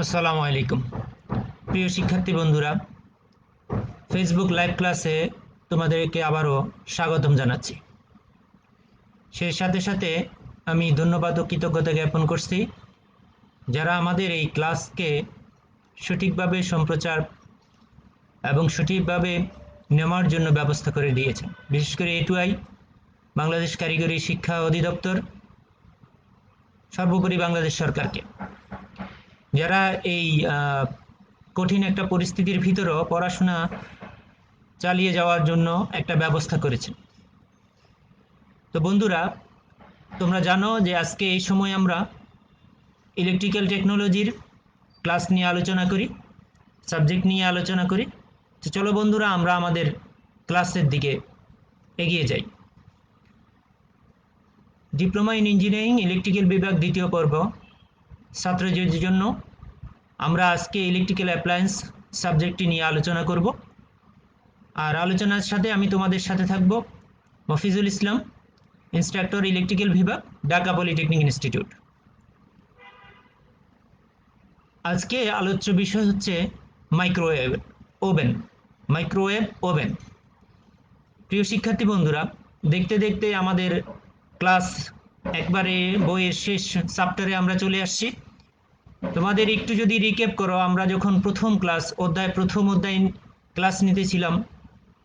আসসালামু আলাইকুম প্রিয় শিক্ষার্থী বন্ধুরা, ফেসবুক লাইভ ক্লাসে তোমাদেরকে আবারও স্বাগতম জানাচ্ছি। সেই সাথে সাথে আমি ধন্যবাদ ও কৃতজ্ঞতা জ্ঞাপন করছি যারা আমাদের এই ক্লাসকে সঠিকভাবে সম্প্রচার এবং সঠিকভাবে নেওয়ার জন্য ব্যবস্থা করে দিয়েছেন। বিশেষ করে এটুআই, বাংলাদেশ কারিগরি শিক্ষা অধিদপ্তর, সর্বোপরি বাংলাদেশ সরকারকে, যারা এই কঠিন একটা পরিস্থিতির ভিতরেও পড়াশোনা চালিয়ে যাওয়ার জন্য একটা ব্যবস্থা করেছেন। তো বন্ধুরা, তোমরা জানো যে আজকে এই সময় আমরা ইলেকট্রিক্যাল টেকনোলজির ক্লাস নিয়ে আলোচনা করি, সাবজেক্ট নিয়ে আলোচনা করি। তো চলো বন্ধুরা, আমরা আমাদের ক্লাসের দিকে এগিয়ে যাই। ডিপ্লোমা ইন ইঞ্জিনিয়ারিং ইলেকট্রিক্যাল বিভাগ দ্বিতীয় পর্ব ছাত্রদের জন্য আমরা আজকে ইলেকট্রিক্যাল অ্যাপ্লায়েন্স সাবজেক্টটি নিয়ে আলোচনা করব। আর আলোচনার সাথে আমি তোমাদের সাথে থাকব মফিজুল ইসলাম, ইন্সট্রাক্টর ইলেকট্রিক্যাল বিভাগ, ঢাকা পলিটেকনিক ইনস্টিটিউট। আজকে আলোচ্য বিষয় হচ্ছে মাইক্রোওয়েভ ওভেন। Microwave oven. প্রিয় শিক্ষার্থী বন্ধুরা, দেখতে দেখতে আমাদের ক্লাস একবারে বইয়ের শেষ চ্যাপ্টারে আমরা চলে আসছি। তোমাদের একটু যদি রিক্যাপ করো, আমরা যখন প্রথম অধ্যায় ক্লাস নিতেছিলাম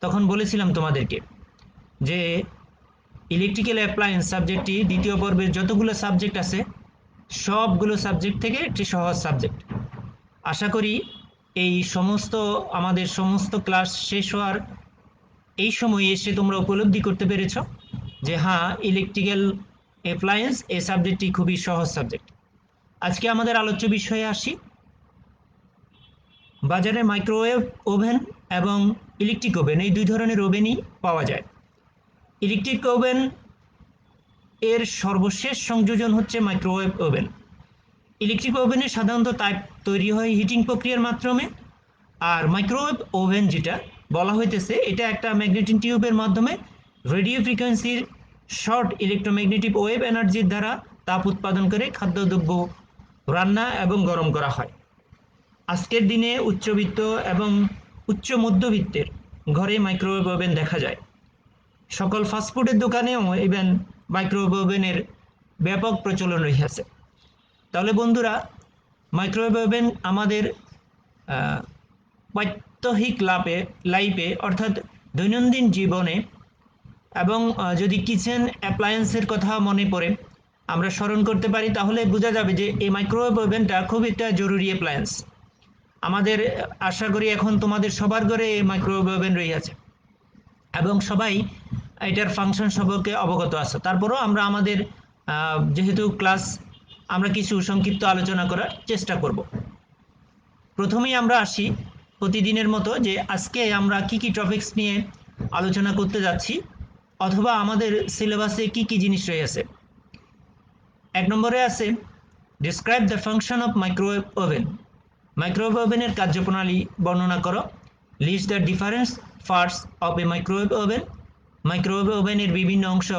তখন বলেছিলাম তোমাদেরকে যে ইলেকট্রিক্যাল অ্যাপ্লায়েন্স সাবজেক্টটি দ্বিতীয় পর্বের যতগুলো সাবজেক্ট আছে সবগুলো সাবজেক্ট থেকে একটি সহজ সাবজেক্ট। আশা করি এই আমাদের সমস্ত ক্লাস শেষ হওয়ার এই সময়ে এসে তোমরা উপলব্ধি করতে পেরেছ যে হ্যাঁ, ইলেকট্রিক্যাল অ্যাপ্লায়েন্স এই সাবজেক্টটি খুবই সহজ সাবজেক্ট। আজকে আমাদের আলোচ্য বিষয়ে আসি। বাজারে মাইক্রোওয়েভ ওভেন এবং ইলেকট্রিক ওভেন, এই দুই ধরনের ওভেনই পাওয়া যায়। ইলেকট্রিক ওভেন এর সর্বশেষ সংযোজন হচ্ছে মাইক্রোওয়েভ ওভেন। ইলেকট্রিক ওভেনে সাধারণত তাপ তৈরি হয় হিটিং প্রক্রিয়ার মাধ্যমে, আর মাইক্রোওয়েভ ওভেন যেটা বলা হইতেছে এটা একটা ম্যাগনেটিক টিউবের মাধ্যমে রেডিও ফ্রিকোয়েন্সির শর্ট ইলেকট্রোম্যাগনেটিক ওয়েভ এনার্জির দ্বারা তাপ উৎপাদন করে খাদ্যদ্রব্য রান্না এবং গরম করা হয়। আজকের দিনে উচ্চবিত্ত এবং উচ্চ মধ্যবিত্তের ঘরে মাইক্রোওয়েভ ওভেন দেখা যায়। সকল ফাস্টফুডের দোকানেও ইভেন মাইক্রোওয়েভ ওভেনের ব্যাপক প্রচলন রয়েছে। তাহলে বন্ধুরা, মাইক্রোওয়েভ ওভেন আমাদের প্রাত্যহিক লাইফে অর্থাৎ দৈনন্দিন জীবনে এবং যদি কিচেন অ্যাপ্লায়েন্সের কথা মনে পড়ে আমরা স্মরণ করতে পারি, তাহলে বোঝা যাবে যে এই মাইক্রোওয়েভ ওভেনটা খুব একটা জরুরি অ্যাপ্লায়েন্স। আমাদের আশা করি এখন তোমাদের সবার ঘরে মাইক্রোওয়েভ ওভেন রয়েছে এবং সবাই এটার ফাংশন সম্পর্কে অবগত আছে। তারপরেও আমরা আমাদের যেহেতু ক্লাস, আমরা কিছু সংক্ষিপ্ত আলোচনা করার চেষ্টা করব। প্রথমেই আমরা আসি প্রতিদিনের মতো যে আজকে আমরা কি কি টপিকস নিয়ে আলোচনা করতে যাচ্ছি অথবা আমাদের সিলেবাসে কি কি জিনিস রয়েছে। 1 নম্বরে আছে describe the function of microwave oven. Microwave ওভেনের কার্যপ্রণালী বর্ণনা করো। List the difference parts of a microwave oven. Microwave ওভেনের বিভিন্ন অংশ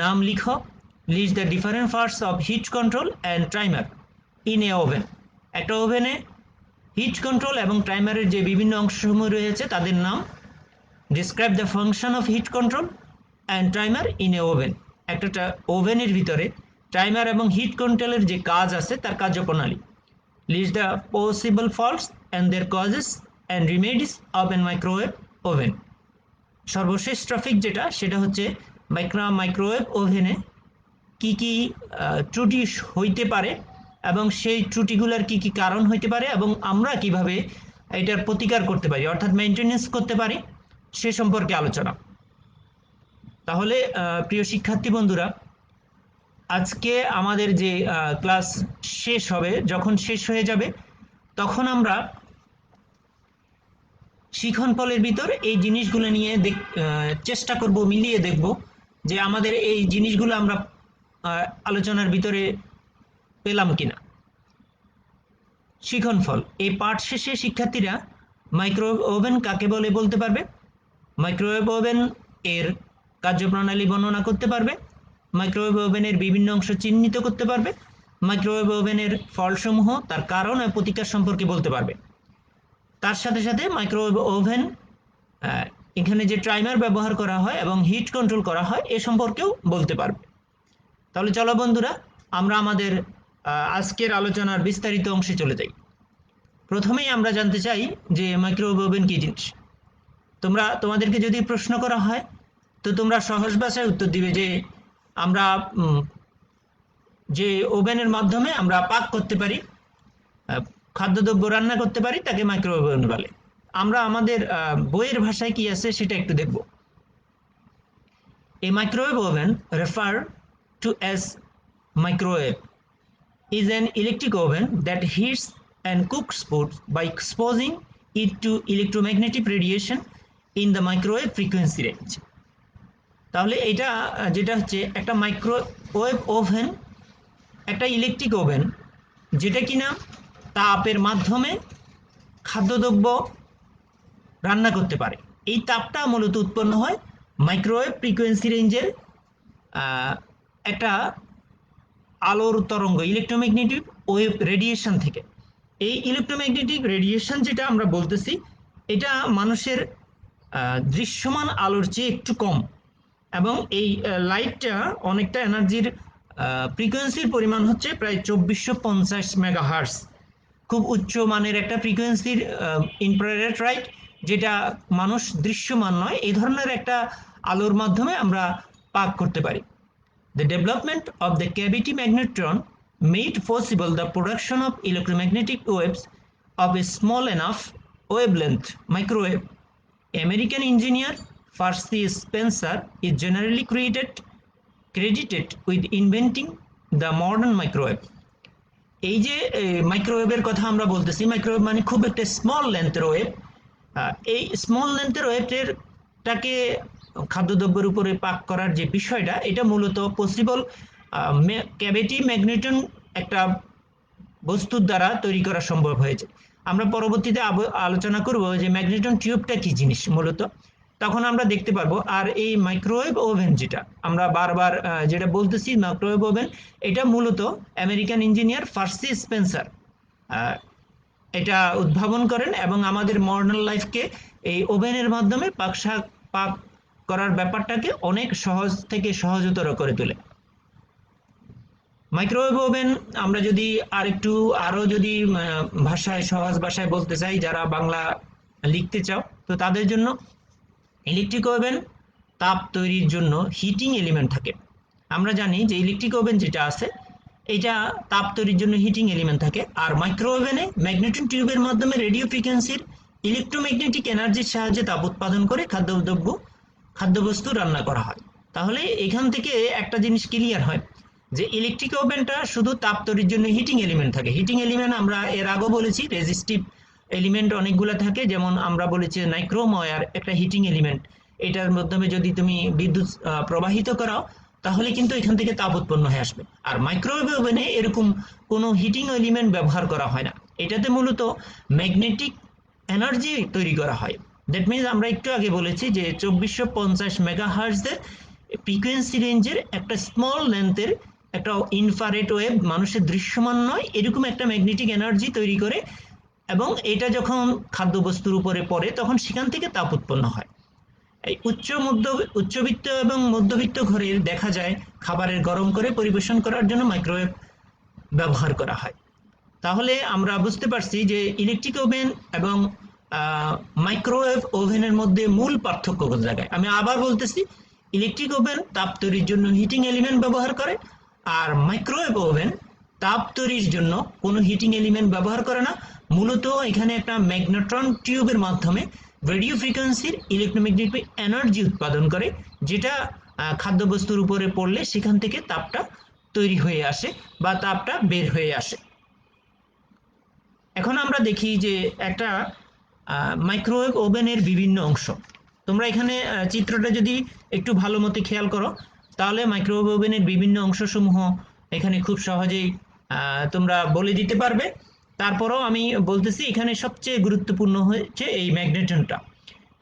নাম লিখো। List the different parts of heat control and timer in a oven. একটা ওভেনে হিট কন্ট্রোল এবং টাইমারের যে বিভিন্ন অংশসমূহ রয়েছে তাদের নাম। Describe the function of heat control and timer in a oven. একটা ওভেনের ভিতরে টাইমার এবং হিট কন্ট্রোলের যে কাজ আছে তার কার্যপ্রণালী। List the possible faults and their causes and remedies of an microwave oven. সর্বশেষ টপিক যেটা, সেটা হচ্ছে মাইক্রোওয়েভ ওভেনে কি কি ত্রুটি হইতে পারে এবং সেই ত্রুটিগুলোর কি কি কারণ হইতে পারে এবং আমরা কিভাবে এটার প্রতিকার করতে পারি অর্থাৎ মেনটেনেন্স করতে পারি সে সম্পর্কে আলোচনা। তাহলে প্রিয় শিক্ষার্থী বন্ধুরা, আজকে আমাদের যে ক্লাস শেষ হবে, যখন শেষ হয়ে যাবে তখন আমরা শিক্ষণফলের ভিতর এই জিনিসগুলো নিয়ে চেষ্টা করব, মিলিয়ে দেখব যে আমাদের এই জিনিসগুলো আমরা আলোচনার ভিতরে পেলাম কিনা। শিক্ষণফল, এই পাঠ শেষে শিক্ষার্থীরা মাইক্রোওয়েভ ওভেন কাকে বলে বলতে পারবে, মাইক্রোওয়েভ ওভেন এর কার্যপ্রণালী বর্ণনা করতে পারবে, মাইক্রোওয়েভ ওভেনের বিভিন্ন অংশ চিহ্নিত করতে পারবে, মাইক্রোওয়েভ ওভেনের ফলসমূহ, তার কারণ ও প্রতিকার সম্পর্কে বলতে পারবে। তার সাথে সাথে মাইক্রোওয়েভ ওভেন এখানে যে টাইমার ব্যবহার করা হয় এবং হিট কন্ট্রোল করা হয় এ সম্পর্কেও বলতে পারবে। তাহলে চলো বন্ধুরা, আমরা আমাদের আজকের আলোচনার বিস্তারিত অংশে চলে যাই। প্রথমেই আমরা জানতে চাই যে মাইক্রোওয়েভ ওভেন কি জিনিস। তোমাদেরকে যদি প্রশ্ন করা হয় তো তোমরা সহজ ভাষায় উত্তর দিবে যে আমরা যে ওভেনের মাধ্যমে আমরা পাক করতে পারি, খাদ্যদ্রব্য রান্না করতে পারি, তাকে মাইক্রোওয়েভ ওভেন বলে। আমরা আমাদের বইয়ের ভাষায় কি আছে সেটা একটু দেখব। A microwave oven, referred to as microwave, is an electric oven that heats and cooks food by exposing it to electromagnetic radiation in the microwave frequency range. তাহলে এটা যেটা হচ্ছে একটা মাইক্রোওয়েভ ওভেন, একটা ইলেকট্রিক ওভেন যেটা কিনা তাপের মাধ্যমে খাদ্যদ্রব্য রান্না করতে পারে। এই তাপটা মূলত উৎপন্ন হয় মাইক্রোওয়েভ ফ্রিকোয়েন্সি রেঞ্জের একটা আলোর তরঙ্গ, ইলেকট্রোম্যাগনেটিক ওয়েভ রেডিয়েশন থেকে। এই ইলেকট্রোম্যাগনেটিক রেডিয়েশন যেটা আমরা বলতেছি, এটা মানুষের দৃশ্যমান আলোর চেয়ে একটু কম, এবং এই লাইটটা অনেকটা এনার্জির ফ্রিকোয়েন্সির পরিমাণ হচ্ছে প্রায় 2450 মেগাহার্টজ। খুব উচ্চ মানের একটা ফ্রিকোয়েন্সির ইনফ্রারেড লাইট, যেটা মানুষ দৃশ্যমান নয়, এই ধরনের একটা আলোর মাধ্যমে আমরা পাক করতে পারি। The development of the cavity magnetron made possible the production of electromagnetic waves of a small enough wavelength microwave. American engineer Percy Spencer is generally credited with inventing the modern microwave. এই যে মাইক্রোওয়েভের কথা আমরা বলতেছি, microwave মানে খুব একটা small লেন্থের wave. এই small লেন্থের ওয়েভটাকে খাদ্যদ্রব্যের উপরে পাক করার যে বিষয়টা, এটা মূলত পসিবল ক্যাভিটি ম্যাগনেটন একটা বস্তুর দ্বারা তৈরি করা সম্ভব হয়েছে। আমরা পরবর্তীতে আলোচনা করব যে ম্যাগনেটন টিউবটা কি জিনিস মূলত, তখন আমরা দেখতে পারবো। আর এই মাইক্রোওয়েভ ওভেন যেটা আমরা বারবার যেটা বলতেছি মাইক্রোওয়েভ ওভেন, এটা মূলত আমেরিকান ইঞ্জিনিয়ার পার্সি স্পেন্সার এটা উদ্ভাবন করেন এবং আমাদের মডার্ন লাইফকে এই ওভেনের মাধ্যমে পাক করার ব্যাপারটাকে অনেক সহজ থেকে সহজতর করে তোলে। মাইক্রোওয়েভ ওভেন আমরা যদি আরো যদি ভাষায়, সহজ ভাষায় বলতে চাই, যারা বাংলা লিখতে চাও তো তাদের জন্য ইলেকট্রিক ওভেন তাপ তৈরির জন্য হিটিং এলিমেন্ট থাকে। আমরা জানি যে ইলেকট্রিক ওভেন যেটা আছে এটা তাপ তৈরির জন্য হিটিং এলিমেন্ট থাকে, আর মাইক্রোওভেনে ম্যাগনেটন টিউবের মাধ্যমে রেডিও ফ্রিকোয়েন্সির ইলেকট্রোম্যাগনেটিক এনার্জির সাহায্যে তাপ উৎপাদন করে খাদ্যবস্তু রান্না করা হয়। তাহলে এখান থেকে একটা জিনিস ক্লিয়ার হয় যে ইলেকট্রিক ওভেনটা শুধু তাপ তৈরির জন্য হিটিং এলিমেন্ট থাকে। হিটিং এলিমেন্ট আমরা এর আগেও বলেছি, রেজিস্টিভ এলিমেন্ট অনেকগুলো থাকে, যেমন আমরা বলেছি নাইক্রোম ওয়্যার একটা হিটিং এলিমেন্ট। এটার মাধ্যমে যদি তুমি বিদ্যুৎ প্রবাহিত করাও তাহলে কিন্তু এখান থেকে তাপ উৎপন্ন হয়ে আসবে। আর মাইক্রোওয়েভ ওভেনে এরকম কোনো হিটিং এলিমেন্ট ব্যবহার করা হয় না, এটাতে মূলত ম্যাগনেটিক এনার্জি তৈরি করা হয়। দ্যাট মিনস আমরা একটু আগে বলেছি যে 2450 মেগাহার্টজের ফ্রিকোয়েন্সি রেঞ্জের একটা স্মল লেন্থের একটা ইনফ্রারেড ওয়েভ, মানুষের দৃশ্যমান নয়, এরকম একটা ম্যাগনেটিক এনার্জি তৈরি করে, এবং এটা যখন খাদ্যবস্তুর উপরে পড়ে তখন সেখান থেকে তাপ উৎপন্ন হয়। এই উচ্চবিত্ত এবং মধ্যবিত্ত ঘরে দেখা যায় খাবারের গরম করে পরিবেশন করার জন্য মাইক্রোওয়েভ ব্যবহার করা হয়। তাহলে আমরা বুঝতে পারছি যে ইলেকট্রিক ওভেন এবং মাইক্রোওয়েভ ওভেনের মধ্যে মূল পার্থক্য কোন জায়গায়। আমি আবার বলতেছি, ইলেকট্রিক ওভেন তাপ তৈরির জন্য হিটিং এলিমেন্ট ব্যবহার করে, আর মাইক্রোওয়েভ ওভেন তাপ তৈরির জন্য কোনো হিটিং এলিমেন্ট ব্যবহার করে না। মূলত এখানে একটা ম্যাগনেট্রন টিউবের মাধ্যমে রেডিও ফ্রিকোয়েন্সির ইলেকট্রোম্যাগনেটিক এনার্জি উৎপাদন করে, যেটা খাদ্যবস্তুর উপরে পড়লে সেখান থেকে তাপটা তৈরি হয়ে আসে বা তাপটা বের হয়ে আসে। এখন আমরা দেখি যে একটা মাইক্রোওয়েভ ওভেনের বিভিন্ন অংশ। তোমরা এখানে চিত্রটা যদি একটু ভালো মতো খেয়াল করো তাহলে মাইক্রোওয়েভ ওভেনের বিভিন্ন অংশসমূহ এখানে খুব সহজেই তোমরা বলে দিতে পারবে। তারপরেও আমি বলতেছি এখানে সবচেয়ে গুরুত্বপূর্ণ হচ্ছে এই ম্যাগনেটনটা।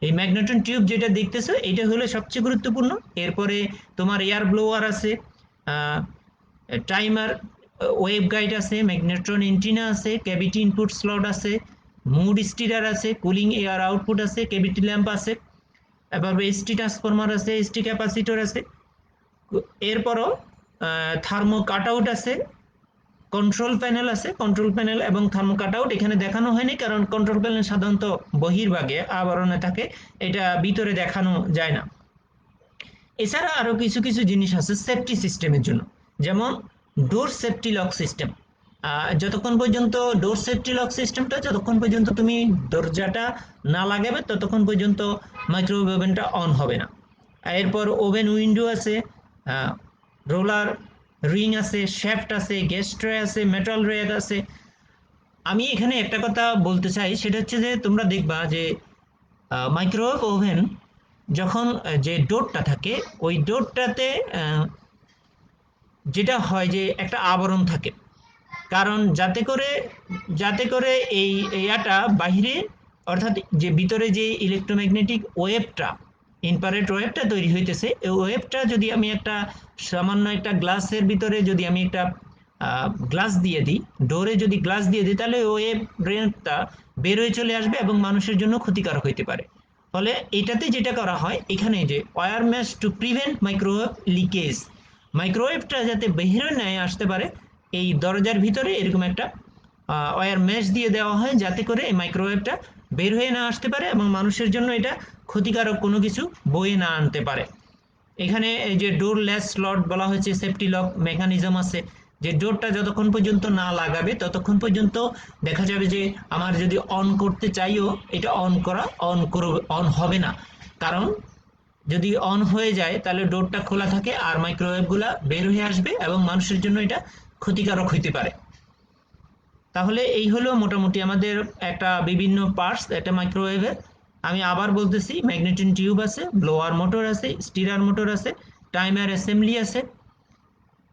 এই ম্যাগনেটন টিউব যেটা দেখতেছো এটা হলো সবচেয়ে গুরুত্বপূর্ণ। এরপরে তোমার এয়ার ব্লোয়ার আছে, টাইমার ওয়েব গাইড আছে, ম্যাগনেট্রন এন্টিনা আছে, ক্যাভিটি ইনপুট স্লট আছে, মুড স্টিরার আছে, কুলিং এয়ার আউটপুট আছে, ক্যাভিটি ল্যাম্প আছে, এবার এসটি ট্রান্সফরমার আছে, এসটি ক্যাপাসিটর আছে, এরপরও থার্মো কাটআউট আছে, কন্ট্রোল প্যানেল আছে। কন্ট্রোল প্যানেল এবং থার্মো কাটআউট এখানে দেখানো হয়নি, কারণ কন্ট্রোল প্যানেল সাধারণত বহির্ভাগে আবরণে থাকে, এটা ভিতরে দেখানো যায় না। এছাড়া আরো কিছু কিছু জিনিস আছে সেফটি সিস্টেমের জন্য, যেমন ডোর সেফটি লক সিস্টেম। যতক্ষণ পর্যন্ত ডোর সেফটি লক সিস্টেমটা, যতক্ষণ পর্যন্ত তুমি দরজাটা না লাগাবে ততক্ষণ পর্যন্ত মাইক্রোওয়েভ ওভেনটা অন হবে না। এরপর ওভেন উইন্ডো আছে, রোলার রিং আছে, শ্যাফট আছে, গ্যাস ট্রে আছে, মেটাল রেক আছে। আমি এখানে একটা কথা বলতে চাই, সেটা হচ্ছে যে তোমরা দেখবা যে মাইক্রোওয়েভ ওভেন যখন যে ডোরটা থাকে ওই ডোরটাতে যেটা হয় যে একটা আবরণ থাকে, কারণ যাতে করে এই ইয়াটা বাহিরে, অর্থাৎ যে ভিতরে যে ইলেকট্রোম্যাগনেটিক ওয়েভটা, ইনফ্রারেড ওয়েভটা তৈরি হইতেছে, এই ওয়েভটা যদি আমি একটা সামান্য একটা গ্লাসের ভিতরে যদি আমি একটা গ্লাস দিয়ে দিই, ডোরে যদি গ্লাস দিয়ে দিই, তাহলে ওয়েভ রেঞ্জটা বের হয়ে চলে আসবে এবং মানুষের জন্য ক্ষতিকারক হইতে পারে। ফলে এটাতে যেটা করা হয়, এখানে যে wire mesh to prevent microwave leakage, মাইক্রোওয়েভটা যাতে বের হয়ে আসতে পারে, এই দরজার ভিতরে এরকম একটা ওয়্যার মেশ দিয়ে দেওয়া হয়, যাতে করে এই মাইক্রোওয়েভটা বের হয়ে না আসতে পারে এবং মানুষের জন্য এটা ক্ষতিকারক কোনো কিছু বয়ে না আনতে পারে। এখানে এই যে ডোর লেস স্লট বলা হয়েছে, সেফটি লক মেকানিজম আছে, যে ডোরটা যতক্ষণ পর্যন্ত না লাগাবে ততক্ষণ পর্যন্ত দেখা যাবে যে আমার যদি অন করতে চাইও এটা অন হবে না, কারণ যদি অন হয়ে যায় তাহলে ডোরটা খোলা থাকে আর মাইক্রোওয়েভগুলা বের হয়ে আসবে এবং মানুষের জন্য এটা ক্ষতিকারক হইতে পারে। তাহলে এই হলো মোটামুটি আমাদের একটা বিভিন্ন পার্টস একটা মাইক্রোওয়েভের। আমি আবার বলতেছি, ম্যাগনেটিক টিউব আছে, ব্লোয়ার মোটর আছে, স্টিরার মোটর আছে, টাইমার অ্যাসেম্বলি আছে,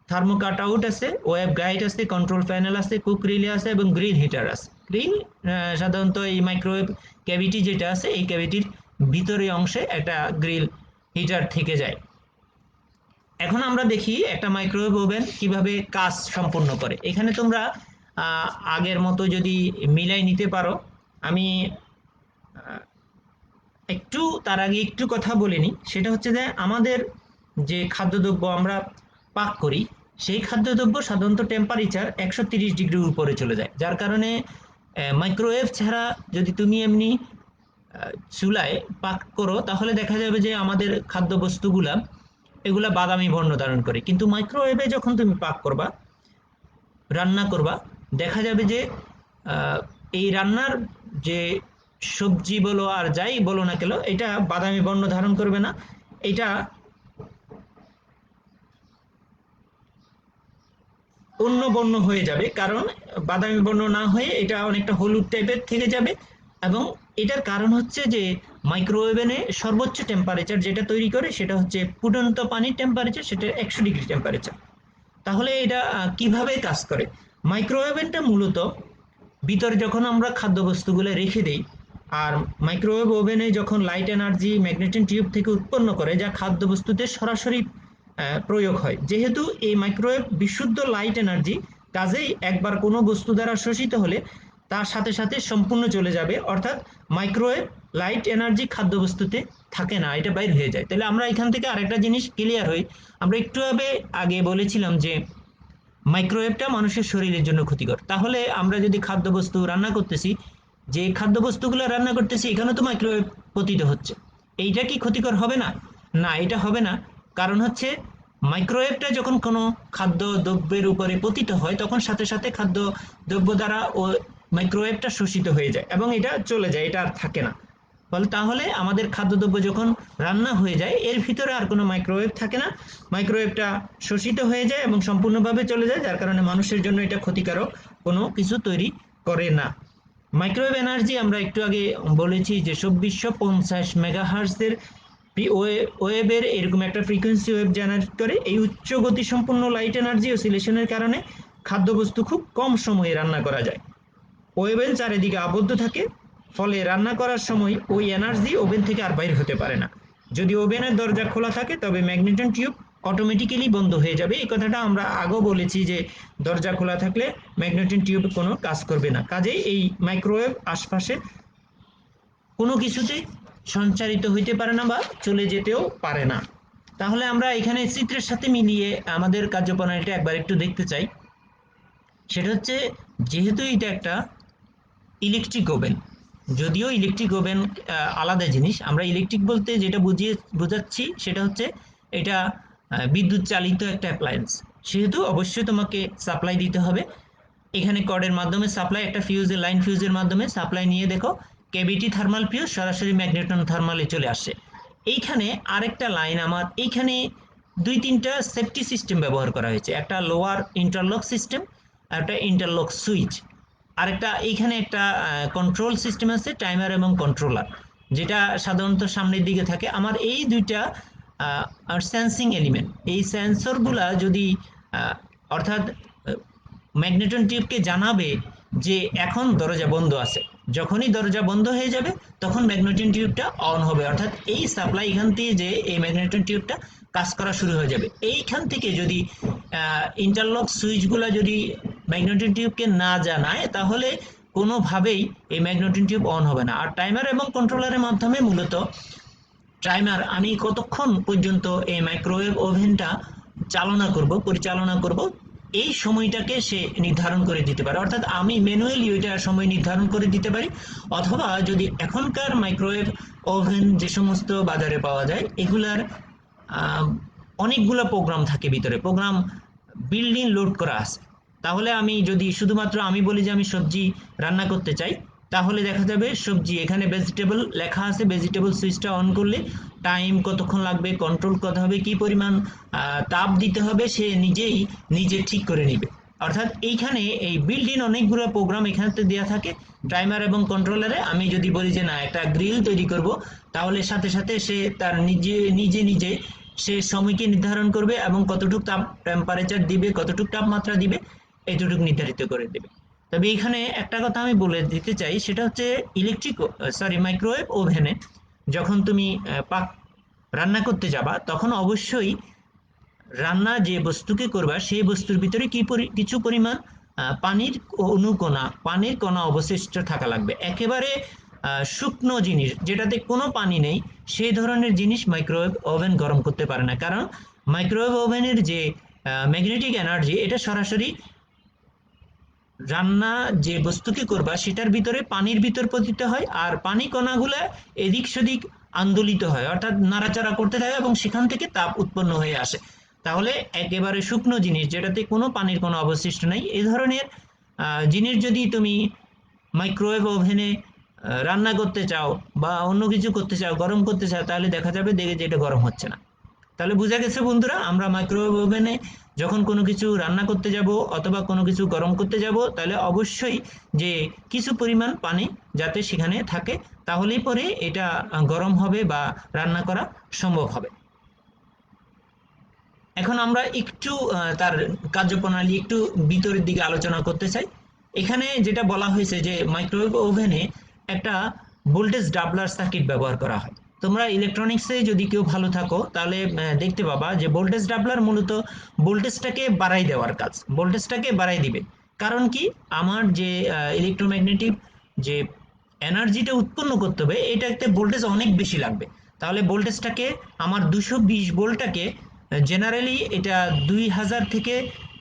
থার্মো কাটআউট আছে, ওয়েব গাইড আছে, কন্ট্রোল প্যানেল আছে, কুক রিলে আছে এবং গ্রিল হিটার আছে। গ্রিল সাধারণত এই মাইক্রোওয়েভ ক্যাভিটি যেটা আছে এই ক্যাভিটির ভিতরে অংশে একটা গ্রিল হিটার থেকে যায়। এখন আমরা দেখি একটা মাইক্রোওয়েভ ওভেন কিভাবে কাজ সম্পন্ন করে। এখানে তোমরা আগের মতো যদি মিলাই নিতে পারো, আমি একটু তার আগে একটু কথা বলে নিই, সেটা হচ্ছে যে আমাদের যে খাদ্যদ্রব্য আমরা পাক করি সেই খাদ্যদ্রব্য সাধারণত টেম্পারেচার 130 ডিগ্রির উপরে চলে যায়, যার কারণে মাইক্রোওয়েভ ছাড়া যদি তুমি এমনি চুলায় পাক করো তাহলে দেখা যাবে যে আমাদের খাদ্যবস্তুগুলা এগুলা বাদামি বর্ণ ধারণ করে, কিন্তু মাইক্রোওয়েভে যখন তুমি পাক করবা, রান্না করবা, দেখা যাবে যে এই রান্নার যে সবজি বলো আর যাই বলো না কেন, এটা বাদামি বর্ণ ধারণ করবে না, এটা অন্য বর্ণ হয়ে যাবে, কারণ বাদামি বর্ণ না হয়ে এটা অনেকটা হলুদ টাইপের থেকে যাবে। এবং এটার কারণ হচ্ছে যে মাইক্রোওয়েভে সর্বোচ্চ টেম্পারেচার যেটা তৈরি করে সেটা হচ্ছে ফুটন্ত পানির টেম্পারেচার, সেটা 100 ডিগ্রি টেম্পারেচার। তাহলে এটা কিভাবে কাজ করে, মাইক্রোওয়েভেনটা মূলত ভিতরে যখন আমরা খাদ্যবস্তুগুলো রেখে দেই, আর মাইক্রোওয়েভ ওভেনে যখন লাইট এনার্জি ম্যাগনেটিক টিউব থেকে উৎপন্ন করে যা খাদ্যবস্তুতে সরাসরি প্রয়োগ হয়, যেহেতু এই মাইক্রোওয়েভ বিশুদ্ধ লাইট এনার্জি, কাজেই একবার কোনো বস্তু দ্বারা শোষিত হলে তার সাথে সাথে সম্পূর্ণ চলে যাবে, অর্থাৎ মাইক্রোওয়েভ লাইট এনার্জি খাদ্যবস্তুতে থাকে না, এটা বাইর হয়ে যায়। তাহলে আমরা এখান থেকে আরেকটা জিনিস ক্লিয়ার হই, আমরা একটু আগে বলেছিলাম যে মাইক্রোওয়েভটা মানুষের শরীরের জন্য ক্ষতিকর। তাহলে আমরা যদি খাদ্যবস্তু রান্না করতেছি, যে খাদ্যবস্তুগুলো রান্না করতেছি এখানে তো মাইক্রোওয়েভ পতিত হচ্ছে, এইটা কি ক্ষতিকর হবে না? না, এটা হবে না। কারণ হচ্ছে মাইক্রোওয়েভটা যখন কোনো খাদ্য দ্রব্যের উপরে পতিত হয় তখন সাথে সাথে খাদ্য দ্রব্য দ্বারা ও মাইক্রোওয়েভটা শোষিত হয়ে যায় এবং এটা চলে যায়, এটা আর থাকে না। ফলে তাহলে আমাদের খাদ্যদ্রব্য যখন রান্না হয়ে যায় এর ভিতরে আর কোনো মাইক্রোওয়েভ থাকে না, মাইক্রোওয়েভটা শোষিত হয়ে যায় এবং সম্পূর্ণভাবে চলে যায়, যার কারণে মানুষের জন্য এটা ক্ষতিকারক কোনো কিছু তৈরি করে না। মাইক্রোওয়েভ এনার্জি আমরা একটু আগে বলেছি যে 2450 মেগাহার্টজের ওয়েভের এরকম একটা ফ্রিকোয়েন্সি ওয়েভ জেনারেট করে। এই উচ্চ গতি সম্পন্ন লাইট এনার্জি অসিলেশনের কারণে খাদ্যবস্তু খুব কম সময়ে রান্না করা যায়। ওভেন চারিদিকে আবদ্ধ থাকে, ফলে রান্না করার সময় ওই এনার্জি ওভেন থেকে আর বাইর হতে পারে না। যদি ওভেনের দরজা খোলা থাকে তবে ম্যাগনেটিক টিউব অটোমেটিক্যালি বন্ধ হয়ে যাবে। এই কথাটা আমরা আগেও বলেছি যে দরজা খোলা থাকলে ম্যাগনেটিক টিউব কোনো কাজ করবে না। কাজেই এই মাইক্রোওয়েভ আশপাশে কোনো কিছুতেই সঞ্চারিত হইতে পারে না বা চলে যেতেও পারে না। তাহলে আমরা এখানে চিত্রের সাথে মিলিয়ে আমাদের কার্যপ্রণালীটা একবার একটু দেখতে চাই। সেটা হচ্ছে, যেহেতু এটা একটা ইলেকট্রিক ওভেন, যদিও ইলেকট্রিক ওভেন আলাদা জিনিস, আমরা ইলেকট্রিক বলতে যেটা বোঝাচ্ছি সেটা হচ্ছে এটা বিদ্যুৎ চালিত একটা অ্যাপ্লায়েন্স, সেহেতু অবশ্যই তোমাকে সাপ্লাই দিতে হবে। এখানে কর্ডের মাধ্যমে সাপ্লাই, একটা ফিউজের লাইন ফিউজের মাধ্যমে সাপ্লাই নিয়ে দেখো কেভিটি থার্মাল ফিউজ সরাসরি ম্যাগনেটন থার্মালে চলে আসে। এইখানে আরেকটা লাইন আমার এইখানে দুই তিনটা সেফটি সিস্টেম ব্যবহার করা হয়েছে, একটা লোয়ার ইন্টারলক সিস্টেম, একটা ইন্টারলক সুইচ, আরেকটা এইখানে একটা কন্ট্রোল সিস্টেম আছে, টাইমার এবং কন্ট্রোলার, যেটা সাধারণত সামনের দিকে থাকে। আমার এই দুইটা সেন্সিং এলিমেন্ট, এই সেন্সরগুলা যদি অর্থাৎ ম্যাগনেটন টিউবকে জানাবে যে এখন দরজা বন্ধ আছে, যখনই দরজা বন্ধ হয়ে যাবে তখন ম্যাগনেটন টিউবটা অন হবে, অর্থাৎ এই সাপ্লাই এখান থেকে যে এই ম্যাগনেটন টিউবটা কাজ করা শুরু হয়ে যাবে। এইখান থেকে যদি ইন্টারলক সুইচগুলো যদি ম্যাগনেটন টিউবকে না জানায় তাহলে কোনোভাবেই এই ম্যাগনেটন টিউব অন হবে না। আর টাইমার এবং কন্ট্রোলারের মাধ্যমে মূলত টাইমার আমি কতক্ষণ পর্যন্ত এই মাইক্রোওয়েভ ওভেনটা পরিচালনা করব এই সময়টাকে সে নির্ধারণ করে দিতে পারে, অর্থাৎ আমি ম্যানুয়ালি ওইটা সময় নির্ধারণ করে দিতে পারি। অথবা যদি এখনকার মাইক্রোওয়েভ ওভেন যে সমস্ত বাজারে পাওয়া যায় এগুলার অনেকগুলো প্রোগ্রাম থাকে, ভিতরে প্রোগ্রাম বিল্ডিং লোড করা আছে। তাহলে আমি যদি শুধুমাত্র আমি বলি যে আমি সবজি রান্না করতে চাই, তাহলে দেখা যাবে সবজি এখানে ভেজিটেবল লেখা আছে, ভেজিটেবল সুইচটা অন করলে টাইম কতক্ষণ লাগবে, কন্ট্রোল কত হবে, কি পরিমাণ তাপ দিতে হবে সে নিজে ঠিক করে নিবে। অর্থাৎ এইখানে এই বিল্ড ইন অনেকগুলো প্রোগ্রাম এখানে দেওয়া থাকে টাইমার এবং কন্ট্রোলারে। আমি যদি বলি যে না একটা গ্রিল তৈরি করব, তাহলে সাথে সাথে সে তার নিজে সে সময়কে নির্ধারণ করবে এবং কতটুকু টেম্পারেচার দিবে, কতটুকু তাপমাত্রা দিবে, এতটুকু নির্ধারিত করে দেবে। তবে এখানে একটা কথা আমি বলে দিতে চাই, সেটা হচ্ছে মাইক্রোওয়েভ ওভেনে যখন তুমি রান্না করতে যাবা তখন অবশ্যই রান্না যে বস্তুকে করবা সেই বস্তুর ভিতরে কিছু পরিমাণ পানির কণা অবশিষ্ট থাকা লাগবে। একেবারে শুকনো জিনিস যেটাতে কোনো পানি নেই সেই ধরনের জিনিস মাইক্রোওয়েভ ওভেন গরম করতে পারে না, কারণ মাইক্রোওয়েভ ওভেনের যে ম্যাগনেটিক এনার্জি এটা সরাসরি রান্না যে বস্তুকে করবা সেটার ভিতরে পানির ভিতর পতিত হয়, আর পানি কণাগুলা এদিক সেদিক আন্দোলিত হয়, অর্থাৎ নাড়াচাড়া করতে থাকে এবং সেখান থেকে তাপ উৎপন্ন হয়ে আসে। তাহলে একেবারে শুকনো জিনিস যেটাতে কোনো পানির কোনো অবশিষ্ট নাই, এই ধরনের জিনিস যদি তুমি মাইক্রোওয়েভ ওভেনে রান্না করতে চাও বা অন্য কিছু করতে চাও, গরম করতে চাও, তাহলে দেখা যাবে যে এটা গরম হচ্ছে না। তাহলে বোঝা গেছে বন্ধুরা, আমরা মাইক্রোওয়েভ ওভেনে যখন কোনো কিছু রান্না করতে যাব অথবা কোনো কিছু গরম করতে যাব তাহলে অবশ্যই যে কিছু পরিমাণ পানি যাতে সেখানে থাকে, তাহলেই পরে এটা গরম হবে বা রান্না করা সম্ভব হবে। এখন আমরা একটু তার কার্যপ্রণালী একটু ভিতরের দিকে আলোচনা করতে চাই। এখানে যেটা বলা হয়েছে যে মাইক্রোওয়েভ ওভেনে একটা ভোল্টেজ ডাবলার সার্কিট ব্যবহার করা হয়। তোমরা ইলেকট্রনিক্সে যদি কেউ ভালো থাকো তাহলে দেখতে পাবা যে ভোল্টেজ ডাবলার মূলত ভোল্টেজটাকে বাড়াই দেওয়ার কাজ, ভোল্টেজটাকে বাড়াই দিবে। কারণ কি, আমার যে ইলেকট্রোম্যাগনেটিক যে এনার্জিটা উৎপন্ন করতে হবে এটাতে ভোল্টেজ অনেক বেশি লাগবে। তাহলে ভোল্টেজটাকে আমার 220 ভোল্টটাকে জেনারেলি এটা 2000 থেকে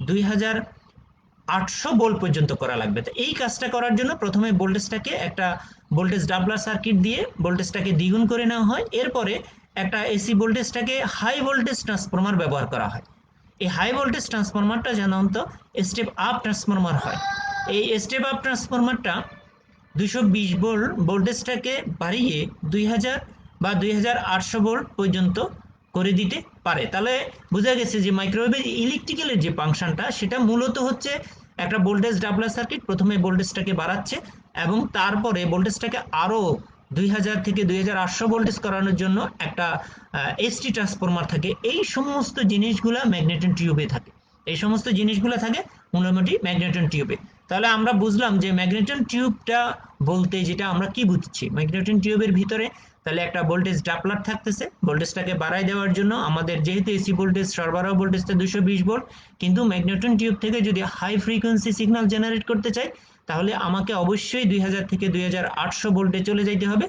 2800 ভোল্ট পর্যন্ত করা লাগবে। তো এই কাজটা করার জন্য প্রথমে ভোল্টেজটাকে একটা ভোল্টেজ ডাবলার সার্কিট দিয়ে ভোল্টেজটাকে দ্বিগুণ করে নেওয়া হয়, এরপরে একটা এসি ভোল্টেজটাকে হাই ভোল্টেজ ট্রান্সফরমার ব্যবহার করা হয়। এই হাই ভোল্টেজ ট্রান্সফরমারটা সাধারণত স্টেপ আপ ট্রান্সফরমার হয়। এই স্টেপ আপ ট্রান্সফরমারটা 220 ভোল্ট ভোল্টেজটাকে বাড়িয়ে 2000 বা 2800 ভোল্ট পর্যন্ত করে দিতে পারে। তাহলে বোঝা গেছে যে মাইক্রোওয়েভের ইলেকট্রিক্যালের যে ফাংশনটা সেটা মূলত হচ্ছে একটা ভোল্টেজ ডাবলার সার্কিট প্রথমে ভোল্টেজটাকে বাড়াচ্ছে এবং তারপরে ভোল্টেজটাকে আরো 2000 থেকে 2800 ভোল্টেজ করানোর জন্য একটা এসটি ট্রান্সফরমার থাকে। এই সমস্ত জিনিসগুলা ম্যাগনেটন টিউবে থাকে, এই সমস্ত জিনিসগুলো থাকে মোটামুটি ম্যাগনেটন টিউবে। তাহলে আমরা বুঝলাম যে ম্যাগনেটন টিউবটা বলতে যেটা আমরা কি বুঝছি ম্যাগনেটন টিউবের ভিতরে, তাহলে একটা ভোল্টেজ ডাপলার থাকতেছে। ভোল্টেজটাকে বাড়ায় দেওয়ার জন্য আমাদের যেহেতু এসি ভোল্টেজ সরবরাহ ভোল্টেজটা 220 ভোল্ট, কিন্তু ম্যাগনেটন টিউব থেকে যদি হাই ফ্রিকোয়েন্সি সিগন্যাল জেনারেট করতে চাই তাহলে আমাকে অবশ্যই 2000 থেকে 2800 ভোল্টে চলে যাইতে হবে।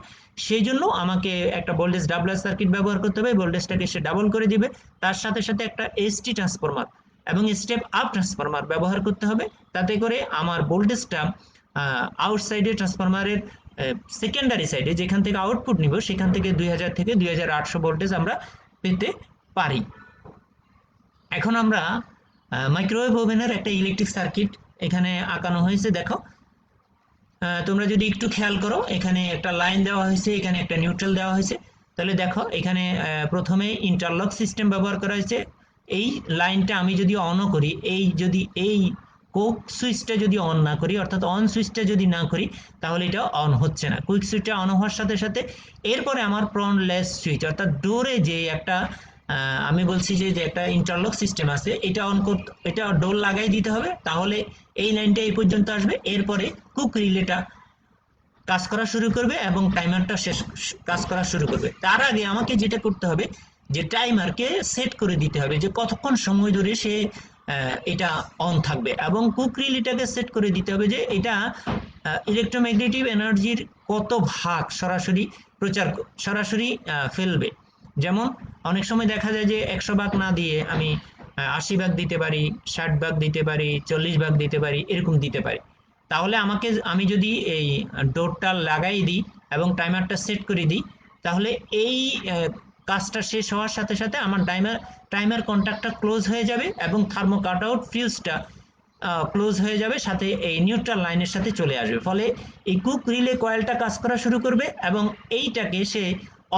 সেই জন্য আমাকে একটা ভোল্টেজ ডাবলার সার্কিট ব্যবহার করতে হবে। ভোল্টেজটাকে সে ডাবল করে দিবে। তার সাথে সাথে একটা এসটি ট্রান্সফরমার এবং স্টেপ আপ ট্রান্সফরমার ব্যবহার করতে হবে, তাতে করে আমার ভোল্টেজটা আউটসাইডে ট্রান্সফরমারের সেকেন্ডারি সাইডে যেখান থেকে আউটপুট নিব সেখান থেকে 2000 থেকে 2800 ভোল্টেজ আমরা পেতে পারি। এখন আমরা মাইক্রোওয়েভ ওভেনের একটা ইলেকট্রিক সার্কিট এখানে আঁকানো হয়েছে, দেখো। তোমরা যদি একটু খেয়াল করো, এখানে একটা লাইন দেওয়া হয়েছে, এখানে একটা নিউট্রাল দেওয়া হয়েছে। তাহলে দেখো এখানে প্রথমে ইন্টারলক সিস্টেম ব্যবহার করা হয়েছে। এই লাইনটা আমি যদি অনও করি, এই কোক সুইচটা যদি অন না করি, অর্থাৎ অন সুইচটা যদি না করি, তাহলে এটা অন হচ্ছে না। কুইক সুইচটা অন হওয়ার সাথে সাথে এরপরে আমার প্রন লেস সুইচ, অর্থাৎ ডোরে যে একটা আমি বলছি যে একটা ইন্টারলক সিস্টেম আছে, এটা অন করতে, এটা ডোর লাগাই দিতে হবে, তাহলে এই লাইনটা এই পর্যন্ত আসবে। এরপরে কুক রিলেটা কাজ করা শুরু করবে এবং টাইমারটা শেষ কাজ করা শুরু করবে। তার আগে আমাকে যেটা করতে হবে যে টাইমারকে সেট করে দিতে হবে যে কতক্ষণ সময় ধরে সে এটা অন থাকবে, এবং কুক রিলেটাকে সেট করে দিতে হবে যে এটা ইলেকট্রোম্যাগনেটিক এনার্জির কত ভাগ সরাসরি ফেলবে। যেমন অনেক সময় দেখা যায় যে 100 ভাগ না দিয়ে আমি 80 ভাগ দিতে পারি, 60 ভাগ দিতে পারি, 40 ভাগ দিতে পারি, এরকম দিতে পারি। তাহলে আমি যদি এই ডোরটা লাগাই দিই এবং টাইমারটা সেট করে দিই, তাহলে এই কাজটা শেষ হওয়ার সাথে সাথে আমার টাইমার কন্ট্যাক্টটা ক্লোজ হয়ে যাবে এবং থার্মো কাট আউট ফিউজটা ক্লোজ হয়ে যাবে, সাথে এই নিউট্রাল লাইনের সাথে চলে আসবে। ফলে এই কুক রিলে কয়েলটা কাজ করা শুরু করবে এবং এইটাকে সে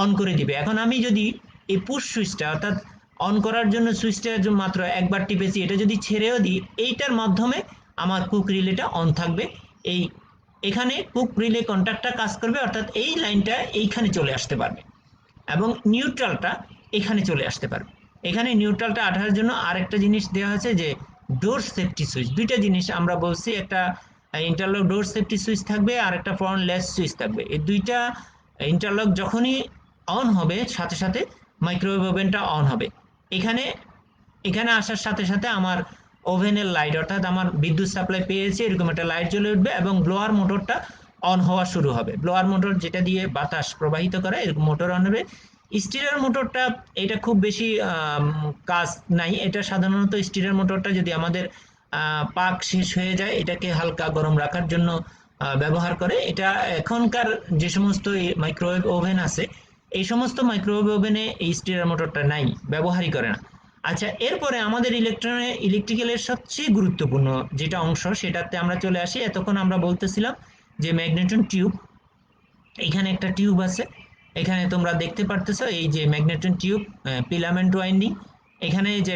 অন করে দিবে। এখন আমি যদি এই পুশ সুইচটা, অর্থাৎ অন করার জন্য সুইচটা মাত্র একবার টিপেছি, এটা যদি ছেড়েও দিই, এইটার মাধ্যমে আমার কুক রিলেটা অন থাকবে। এখানে কুক রিলে কন্ট্যাক্টটা কাজ করবে, অর্থাৎ এই লাইনটা এইখানে চলে আসতে পারবে এবং নিউট্রালটা এখানে চলে আসতে পারবে। এখানে নিউট্রালটা আঠার জন্য আরেকটা জিনিস দেওয়া আছে যে ডোর সেফটি সুইচ। দুইটা জিনিস আমরা বলছি, একটা ইন্টারলক ডোর সেফটি সুইচ থাকবে আর একটা ফ্রন্ট লেস সুইচ থাকবে। এই দুইটা ইন্টারলক যখনই অন হবে সাথে সাথে মাইক্রোওয়েভ ওভেনটা অন হবে। এখানে আসার সাথে সাথে আমার ওভেনের লাইট, অর্থাৎ আমার বিদ্যুৎ সাপ্লাই পেয়েছে এরকম একটা লাইট জ্বলে উঠবে এবং ব্লোয়ার মোটরটা অন হওয়া শুরু হবে। ব্লোয়ার মোটর যেটা দিয়ে বাতাস প্রবাহিত করে, এরকম মোটর অন হবে। স্টিরার মোটরটা এটা খুব বেশি কাজ নাই। এটা সাধারণত স্টিরার মোটরটা যদি আমাদের পাক শেষ হয়ে যায়, এটাকে হালকা গরম রাখার জন্য ব্যবহার করে। এটা এখনকার যে সমস্ত মাইক্রোওয়েভ ওভেন আছে, এই সমস্ত মাইক্রোওয়েভ ওভেনে এই স্টিরার মোটরটা নাই, ব্যবহারই করে না। আচ্ছা, এরপরে আমাদের ইলেকট্রিক্যালের সবচেয়ে গুরুত্বপূর্ণ যেটা অংশ, সেটাতে আমরা চলে আসি। এতক্ষণ আমরা বলতেছিলাম যে ম্যাগনেটন টিউব, এখানে একটা টিউব আছে, এখানে তোমরা দেখতে পারতেছো এই যে ম্যাগনেটন টিউব, ফিলামেন্ট ওয়াইন্ডিং। এখানে যে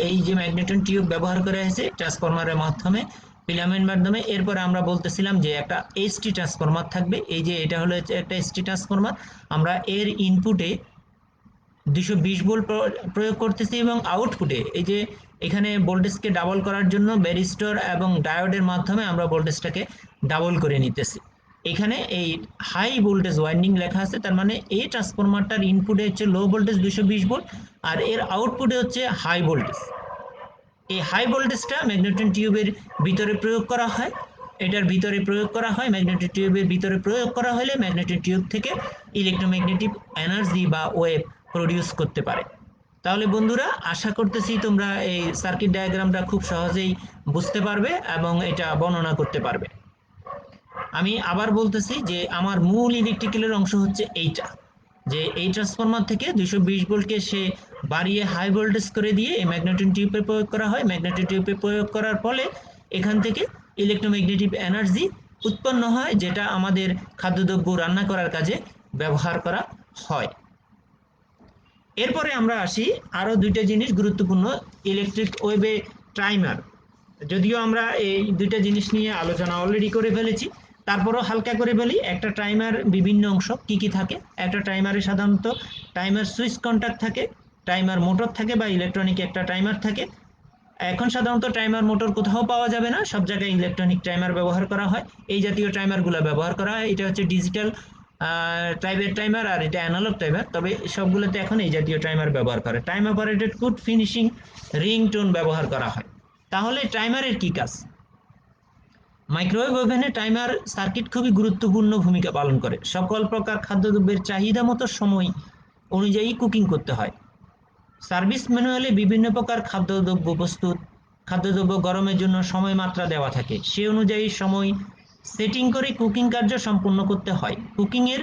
এই যে ম্যাগনেটন টিউব ব্যবহার করা হয়েছে ট্রান্সফরমারের মাধ্যমে, ফিলামেন্ট মাধ্যমে। এরপরে আমরা বলতেছিলাম যে একটা এসটি ট্রান্সফরমার থাকবে। এই যে এটা হলো একটা এসটি ট্রান্সফরমার, আমরা এর ইনপুটে 220 ভোল্ট প্রয়োগ করতেছি এবং আউটপুটে এই যে এখানে ভোল্টেজকে ডাবল করার জন্য ব্যারিস্টর এবং ডায়োডের মাধ্যমে আমরা ভোল্টেজটাকে ডাবল করে নিতেছি। এখানে এই হাই ভোল্টেজ ওয়াইন্ডিং লেখা আছে, তার মানে এই ট্রান্সফরমারটার ইনপুটে হচ্ছে লো ভোল্টেজ 220 ভোল্ট আর এর আউটপুটে হচ্ছে হাই ভোল্টেজ। এই হাই ভোল্টেজটা ম্যাগনেটন টিউবের ভিতরে প্রয়োগ করা হয়, এটার ভিতরে প্রয়োগ করা হয়। ম্যাগনেটিক টিউবের ভিতরে প্রয়োগ করা হলে ম্যাগনেটিক টিউব থেকে ইলেকট্রোম্যাগনেটিক এনার্জি বা ওয়েভ প্রডিউস করতে পারে। তাহলে বন্ধুরা, আশা করতেছি তোমরা এই সার্কিট ডায়াগ্রামটা খুব সহজেই বুঝতে পারবে এবং এটা বর্ণনা করতে পারবে। আমি আবার বলতেছি যে আমার মূল ইলেকট্রিক্যালের অংশ হচ্ছে এইটা, যে এই ট্রান্সফরমার থেকে 220 ভোল্টকে সে বাড়িয়ে হাই ভোল্টেজ করে দিয়ে এই ম্যাগনেটিক টিউবে প্রয়োগ করা হয়। ম্যাগনেটিক টিউবে প্রয়োগ করার ফলে এখান থেকে ইলেকট্রোম্যাগনেটিক এনার্জি উৎপন্ন হয়, যেটা আমাদের খাদ্যদ্রব্য রান্না করার কাজে ব্যবহার করা হয়। এরপরে আমরা আসি আরো দুইটা জিনিস গুরুত্বপূর্ণ, ইলেকট্রিক ওয়েভে টাইমার। যদিও আমরা এই দুইটা জিনিস নিয়ে আলোচনা অলরেডি করে ফেলেছি, তারপরও হালকা করে বলি। একটা টাইমার বিভিন্ন অংশ কি কি থাকে। একটা টাইমারে সাধারণত টাইমার সুইচ কন্ট্যাক্ট থাকে, টাইমার মোটর থাকে বা ইলেকট্রনিক একটা টাইমার থাকে। এখন সাধারণত টাইমার মোটর কোথাও পাওয়া যাবে না, সব জায়গায় ইলেকট্রনিক টাইমার ব্যবহার করা হয়। এই জাতীয় টাইমারগুলো ব্যবহার করা হয়। এটা হচ্ছে ডিজিটাল টাইপের টাইমার, আর এটা অ্যানালগ টাইমার, তবে সবগুলোতে এখন এই জাতীয় টাইমার ব্যবহার করে। Time operated could finishing ringtone ব্যবহার করা হয়। তাহলে টাইমারের কি কাজ? মাইক্রোওয়েভ ওভেনে টাইমার সার্কিট খুবই গুরুত্বপূর্ণ ভূমিকা পালন করে। সকল প্রকার খাদ্যদ্রব্যের চাহিদা মতো সময় অনুযায়ী কুকিং করতে হয়। সার্ভিস ম্যানুয়ালে বিভিন্ন প্রকার খাদ্যদ্রব্য গরমের জন্য সময় মাত্রা দেওয়া থাকে, সে অনুযায়ী সময় সেটিং করে কুকিং কার্য সম্পূর্ণ করতে হয়। কুকিংয়ের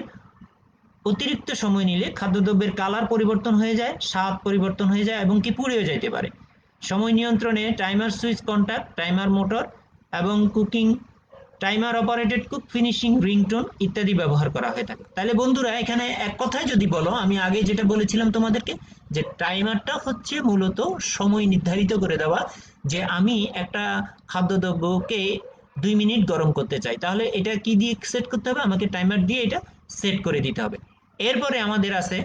অতিরিক্ত সময় নিলে খাদ্যদ্রব্যের কালার পরিবর্তন হয়ে যায়, স্বাদ পরিবর্তন হয়ে যায় এবং কি পুড়েও যেতে পারে। সময় নিয়ন্ত্রণে timer switch contact, timer motor এবং cooking timer operated cook finishing ringtone ইত্যাদি ব্যবহার করা হয়ে থাকে। তাহলে বন্ধুরা এখানে এক কথায় যদি বলো, আমি আগে যেটা বলেছিলাম তোমাদেরকে, যে টাইমারটা হচ্ছে মূলত সময় নির্ধারিত করে দেওয়া, যে আমি একটা খাদ্যদ্রব্যকে 2 মিনিট গরম করতে চাই, তাহলে এটা কি দিয়ে সেট করতে হবে? আমাকে টাইমার দিয়ে এটা সেট করে দিতে হবে। এরপরে আমাদের আছে,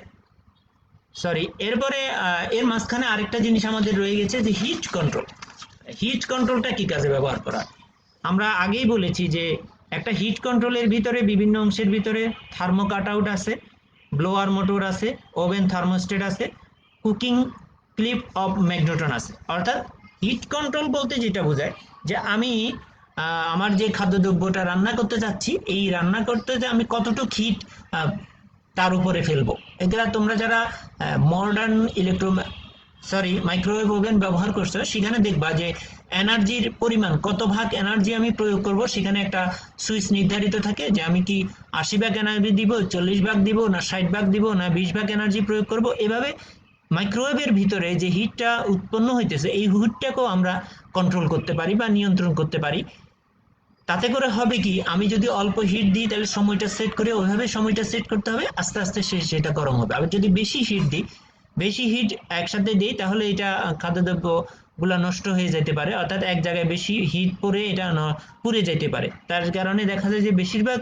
এর মাঝখানে আরেকটা জিনিস আমাদের রয়ে গেছে, যে হিট কন্ট্রোল। হিট কন্ট্রোলটা কি কাজে ব্যবহার করা? আমরা আগেই বলেছি যে একটা হিট কন্ট্রোলের ভিতরে বিভিন্ন অংশের ভিতরে থার্মো কাটআউট আছে, ব্লোয়ার মোটর আছে, ওভেন থার্মোস্টেট আছে, কুকিং ক্লিপ অফ ম্যাগনেটন আছে। অর্থাৎ হিট কন্ট্রোল বলতে যেটা বোঝায় যে আমি আমার যে খাদ্যদ্রব্যটা রান্না করতে চাচ্ছি, এই রান্না করতে যে আমি কতটুকু হিট তার উপরে ফেলবো। এগুলা তোমরা যারা মডার্ন মাইক্রোওয়েভ ওভেন ব্যবহার করছো, সেখানে দেখবা যে এনার্জির পরিমাণ, কত ভাগ এনার্জি আমি প্রয়োগ করব, সেখানে একটা সুইচ নির্ধারিত থাকে, যে আমি কি 80 ভাগ এনার্জি দিব, 40 ভাগ দিব, না 60 ভাগ দিব, না 20 ভাগ এনার্জি প্রয়োগ করব। এভাবে মাইক্রোওয়েভের ভিতরে যে হিটটা উৎপন্ন হইতেছে, এই হিটটাকেও আমরা কন্ট্রোল করতে পারি বা নিয়ন্ত্রণ করতে পারি। তাতে করে হবে কি, আমি যদি অল্প হিট দিই তাহলে সময়টা সেট করে ওইভাবে সময়টা সেট করতে হবে, আস্তে আস্তে সেটা গরম হবে। আবার যদি বেশি হিট দিই, বেশি হিট একসাথে দিই, তাহলে এটা খাদ্যদ্রব্য গুলা নষ্ট হয়ে যেতে পারে। অর্থাৎ এক জায়গায় বেশি হিট পরে এটা পুড়ে যেতে পারে। তার কারণে দেখা যায় যে বেশিরভাগ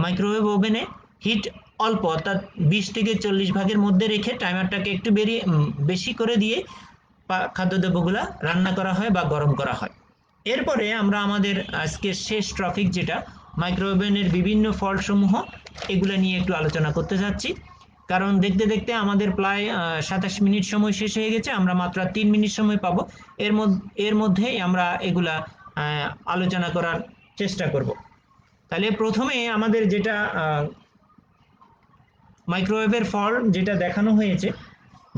মাইক্রোওয়েভ ওভেনে হিট অল্প, অর্থাৎ 20 থেকে 40 ভাগের মধ্যে রেখে টাইমারটাকে একটু বেশি করে দিয়ে খাদ্যদ্রব্যগুলা রান্না করা হয় বা গরম করা হয়। এরপরে আমরা আমাদের আজকের শেষ টপিক, যেটা মাইক্রোওভেনের বিভিন্ন ফল্ট সমূহ, এগুলো নিয়ে একটু আলোচনা করতে যাচ্ছি। কারণ দেখতে দেখতে আমাদের প্রায় 27 মিনিট সময় শেষ হয়ে গেছে, আমরা মাত্র 3 মিনিট সময় পাবো। এর মধ্যেই আমরা এগুলা আলোচনা করার চেষ্টা করব। তাহলে প্রথমে আমাদের যেটা মাইক্রোওয়েভের ফল্ট যেটা দেখানো হয়েছে,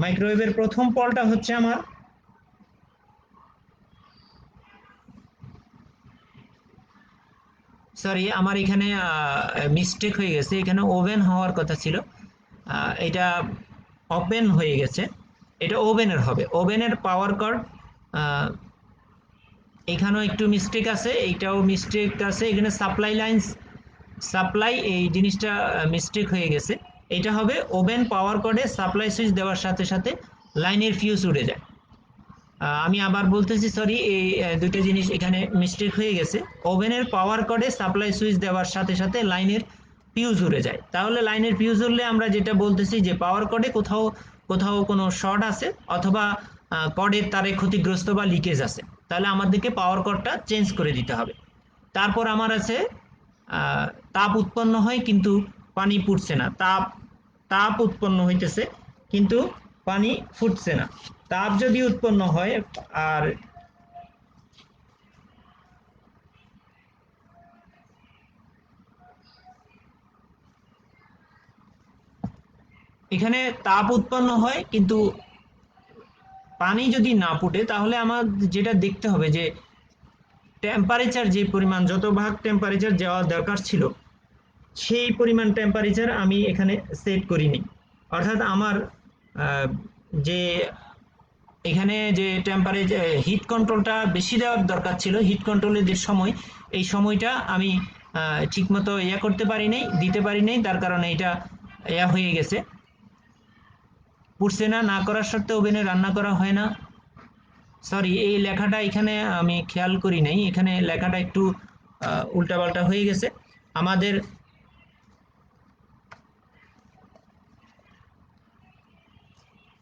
মাইক্রোওয়েভের প্রথম ফল্টটা হচ্ছে আমার এখানে মিস্টেক হয়ে গেছে, এখানে ওভেন হওয়ার কথা ছিল, এটা ওপেন হয়ে গেছে, এটা ওভেনের হবে। ওভেনের পাওয়ার কর্ড, এখানেও একটু মিস্টেক আছে, এইটাও মিস্টেক আছে, এখানে সাপ্লাই এই জিনিসটা মিস্টেক হয়ে গেছে। এটা হবে ওভেন পাওয়ার কর্ডে সাপ্লাই সুইচ দেওয়ার সাথে সাথে লাইনের ফিউজ উড়ে যায়। আমি আবার বলতেছি, এই দুটো জিনিস এখানে মিস্টেক হয়ে গেছে। ওভেনের পাওয়ার কর্ডে সাপ্লাই সুইচ দেওয়ার সাথে সাথে লাইনের ফিউজ উড়ে যায়। তাহলে লাইনের ফিউজ উড়লে আমরা যেটা বলতেছি যে পাওয়ার কর্ডে কোথাও কোথাও কোনো শর্ট আছে, অথবা কর্ডের তারে ক্ষতিগ্রস্ত বা লিকেজ আছে, তাহলে আমাদেরকে পাওয়ার কর্ডটা চেঞ্জ করে দিতে হবে। তারপর আমার আছে তাপ উৎপন্ন হয় কিন্তু পানি ফুটছে না, তাপ উৎপন্ন হইতেছে কিন্তু পানি ফুটছে না। তাপ যদি উৎপন্ন হয়, আর এখানে তাপ উৎপন্ন হয় কিন্তু পানি যদি না ফুটে, তাহলে আমার যেটা দেখতে হবে যে টেম্পারেচার যে পরিমাণ, যত ভাগ টেম্পারেচার যাওয়া দরকার ছিল, সেই পরিমাণ টেম্পারেচার আমি এখানে সেট করিনি। অর্থাৎ আমার যে এখানে যে টেম্পারেচার হিট কন্ট্রোলটা বেশি দেওয়ার দরকার ছিল, হিট কন্ট্রোলের যে সময়, এই সময়টা আমি ঠিকমতো করতে পারি নাই, দিতে পারি নাই, তার কারণে এটা হয়ে গেছে, পুড়ছে না। না করার সত্ত্বেও ওভেনে রান্না করা হয় না। এই লেখাটা এখানে আমি খেয়াল করি নাই, এখানে লেখাটা একটু উল্টাপাল্টা হয়ে গেছে। আমাদের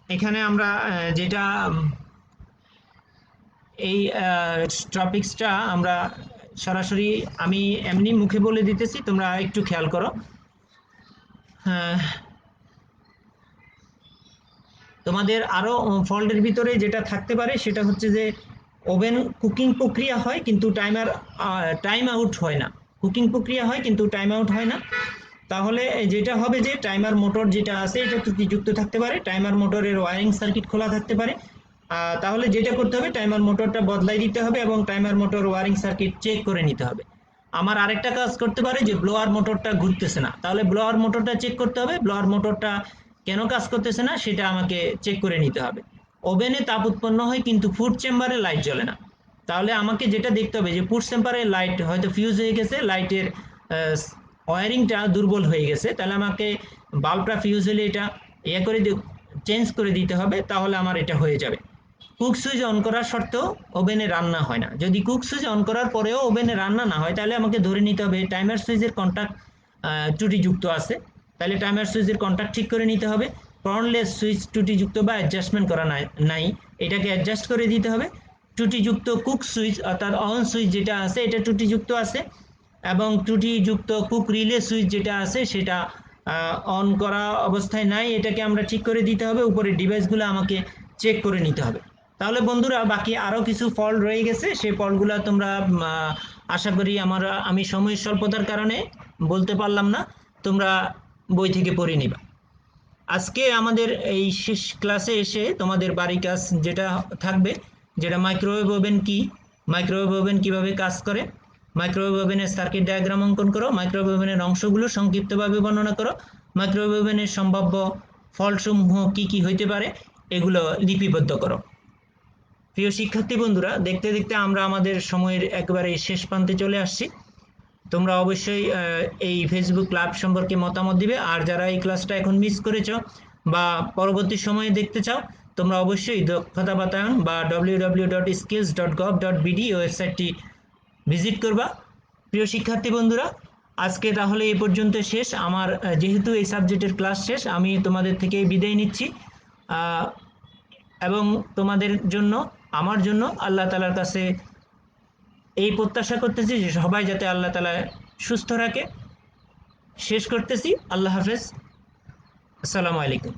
এখানে আমরা যেটা এই টপিকসটা আমরা সরাসরি আমি এমনি মুখে বলে দিতেছি, তোমরা একটু খেয়াল করো। তোমাদের আরো ফল্টের ভিতরে যেটা থাকতে পারে সেটা হচ্ছে যে ওভেন কুকিং প্রক্রিয়া হয় কিন্তু টাইম আউট হয় না। কুকিং প্রক্রিয়া হয় কিন্তু টাইম আউট হয় না। তাহলে যেটা হবে যে টাইমার মোটর যেটা আছে এটা ত্রুটিযুক্ত থাকতে পারে, টাইমার মোটরের ওয়্যারিং সার্কিট খোলা থাকতে পারে। তাহলে যেটা করতে হবে টাইমার মোটরটা বদলাই দিতে হবে এবং timer motor wiring circuit check করে নিতে হবে। আমার আরেকটা কাজ করতে পারে যে ব্লোয়ার মোটরটা ঘুরতেছে না, তাহলে ব্লোয়ার মোটরটা চেক করতে হবে, ব্লোয়ার মোটরটা কেন কাজ করতেছে না সেটা আমাকে চেক করে নিতে হবে। ওভেনে তাপ উৎপন্ন হয় কিন্তু ফুড চেম্বারে লাইট জ্বলে না, তাহলে আমাকে যেটা দেখতে হবে যে ফুড চেম্বারে লাইট হয়তো ফিউজ হয়ে গেছে, লাইটের ওয়্যারিংটা দুর্বল হয়ে গেছে, তাহলে আমাকে বাল্বটা ফিউজ হলে এটা ইয়ে করে চেঞ্জ করে দিতে হবে, তাহলে আমার এটা হয়ে যাবে। কুক সুইচ অন করার সত্ত্বেও ওভেনে রান্না হয় না। যদি কুক সুইচ অন করার পরেও ওভেনে রান্না না হয় তাহলে আমাকে ধরে নিতে হবে টাইমার সুইচের কন্ট্যাক্ট ত্রুটিযুক্ত আছে, তাহলে টাইমার সুইচের কন্ট্যাক্ট ঠিক করে নিতে হবে। প্রনলেস সুইচ ত্রুটিযুক্ত বা অ্যাডজাস্টমেন্ট করা নাই, এটাকে অ্যাডজাস্ট করে দিতে হবে। ত্রুটিযুক্ত কুক সুইচ অর্থাৎ অন সুইচ যেটা আছে এটা ত্রুটিযুক্ত আছে, এবং ত্রুটিযুক্ত কুক রিলে সুইচ যেটা আছে সেটা অন করা অবস্থায় নাই, এটাকে আমরা ঠিক করে দিতে হবে। উপরে ডিভাইসগুলো আমাকে চেক করে নিতে হবে। তাহলে বন্ধুরা বাকি আরো কিছু ফল্ট রয়ে গেছে, সেই ফল্টগুলো তোমরা আশা করি আমি সময়ের স্বল্পতার কারণে বলতে পারলাম না, তোমরা বই থেকে পড়ে নিবা। আজকে আমাদের এই শেষ ক্লাসে এসে তোমাদের বাড়ি কাজ যেটা থাকবে, যেটা মাইক্রোওয়েভ ওভেন কি, মাইক্রোওয়েভ ওভেন কিভাবে কাজ করে, মাইক্রোওয়েভ ওভেনের সার্কিট ডায়াগ্রাম অঙ্কন করো, মাইক্রোওয়েভ ওভেনের অংশগুলো সংক্ষিপ্তভাবে বর্ণনা করো, মাইক্রোওয়েভ ওভেনের সম্ভাব্য ফল্টসমূহ কি কি হইতে পারে এগুলো লিপিবদ্ধ করো। প্রিয় শিক্ষার্থী বন্ধুরা, দেখতে দেখতে আমরা আমাদের সময়ের একেবারে শেষ প্রান্তে চলে আসছি। তোমরা অবশ্যই এই ফেসবুক ক্লাব সম্পর্কে মতামত দিবে, আর যারা এই ক্লাসটা এখন মিস করেছো বা পরবর্তী সময়ে দেখতে চাও তোমরা অবশ্যই দক্ষতা বাতায়ন বা www.skills.gov.bd ওয়েবসাইটটি ভিজিট করবা। প্রিয় শিক্ষার্থী বন্ধুরা, আজকে তাহলে এই পর্যন্ত শেষ আমার, যেহেতু এই সাবজেক্টের ক্লাস শেষ আমি তোমাদের থেকে বিদায় নিচ্ছি, এবং তোমাদের জন্য আমার জন্য আল্লাহ তাআলার কাছে এই প্রত্যাশা করতেছি যে সবাই যাতে আল্লাহ তাআলা সুস্থ রাখে। শেষ করতেছি, আল্লাহ হাফেজ, আসসালামু আলাইকুম।